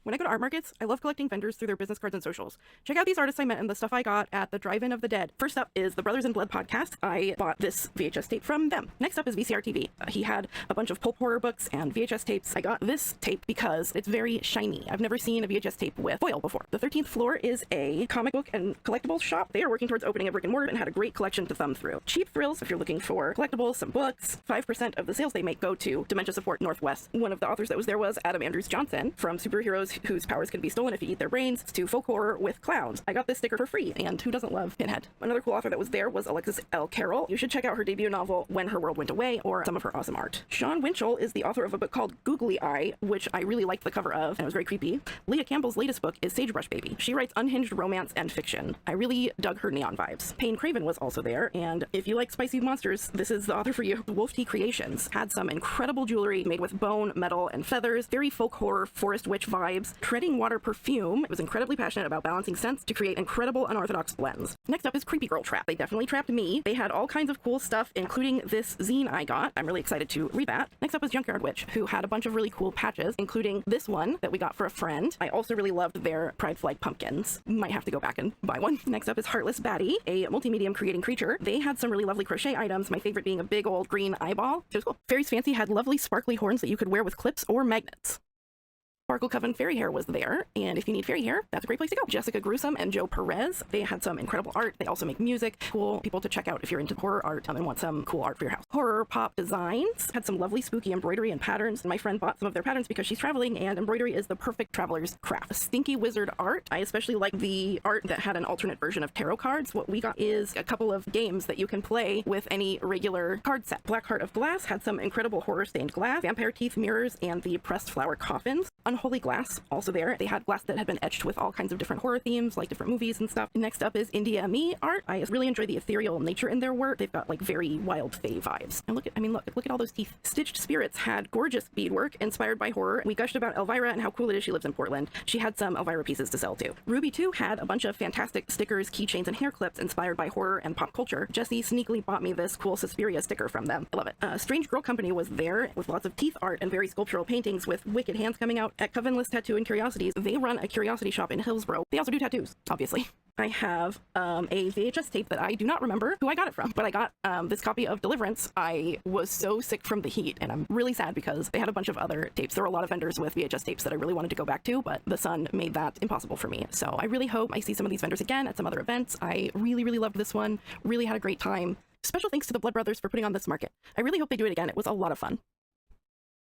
When I go to art markets, I love collecting vendors through their business cards and socials. Check out these artists I met and the stuff I got at the Drive-In of the Dead. First up is the Brothers in Blood podcast. I bought this VHS tape from them. Next up is VCR TV. He had a bunch of pulp horror books and VHS tapes. I got this tape because it's very shiny. I've never seen a VHS tape with foil before. The 13th floor is a comic book and collectibles shop. They are working towards opening a brick and mortar and had a great collection to thumb through. Cheap Thrills, if you're looking for collectibles, some books. 5% of the sales they make go to Dementia Support Northwest. One of the authors that was there was Adam Andrews Johnson, from superheroes whose powers can be stolen if you eat their brains to folk horror with clowns. I got this sticker for free, and who doesn't love Pinhead? Another cool author that was there was Alexis L. Carroll. You should check out her debut novel, When Her World Went Away, or some of her awesome art. Sean Winchell is the author of a book called Googly Eye, which I really liked the cover of, and it was very creepy. Leah Campbell's latest book is Sagebrush Baby. She writes unhinged romance and fiction. I really dug her neon vibes. Payne Craven was also there, and if you like spicy monsters, this is the author for you. Wolf Tea Creations had some incredible jewelry made with bone, metal, and feathers, very folk horror, forest witch vibes. Treading Water Perfume was incredibly passionate about balancing scents to create incredible unorthodox blends. Next up is Creepy Girl Trap. They definitely trapped me. They had all kinds of cool stuff, including this zine I got. I'm really excited to read that. Next up is Junkyard Witch, who had a bunch of really cool patches, including this one that we got for a friend. I also really loved their Pride Flag pumpkins. Might have to go back and buy one. Next up is Heartless Batty, a multi-medium creating creature. They had some really lovely crochet items, my favorite being a big old green eyeball. It was cool. Fairies Fancy had lovely sparkly horns that you could wear with clips or magnets. Sparkle Coven Fairy Hair was there, and if you need fairy hair, that's a great place to go. Jessica Gruesome and Joe Perez, they had some incredible art. They also make music. Cool people to check out if you're into horror art and want some cool art for your house. Horror Pop Designs had some lovely spooky embroidery and patterns, and my friend bought some of their patterns because she's traveling, and embroidery is the perfect traveler's craft. Stinky Wizard Art, I especially like the art that had an alternate version of tarot cards. What we got is a couple of games that you can play with any regular card set. Black Heart of Glass had some incredible horror-stained glass, vampire teeth mirrors, and the pressed flower coffins. Unholy Glass, also there. They had glass that had been etched with all kinds of different horror themes, like different movies and stuff. Next up is India Me art. I really enjoy the ethereal nature in their work. They've got like very wild fae vibes. And look at all those teeth. Stitched Spirits had gorgeous beadwork inspired by horror. We gushed about Elvira and how cool it is she lives in Portland. She had some Elvira pieces to sell too. Ruby 2 had a bunch of fantastic stickers, keychains, and hair clips inspired by horror and pop culture. Jessie sneakily bought me this cool Suspiria sticker from them. I love it. Strange Girl Company was there with lots of teeth art and very sculptural paintings with wicked hands coming out. At Covenless Tattoo and Curiosities, they run a curiosity shop in Hillsborough. They also do tattoos, obviously. I have a VHS tape that I do not remember who I got it from, but I got this copy of Deliverance. I was so sick from the heat, and I'm really sad because they had a bunch of other tapes. There were a lot of vendors with VHS tapes that I really wanted to go back to, but the sun made that impossible for me. So I really hope I see some of these vendors again at some other events. I really, really loved this one. Really had a great time. Special thanks to the Blood Brothers for putting on this market. I really hope they do it again. It was a lot of fun.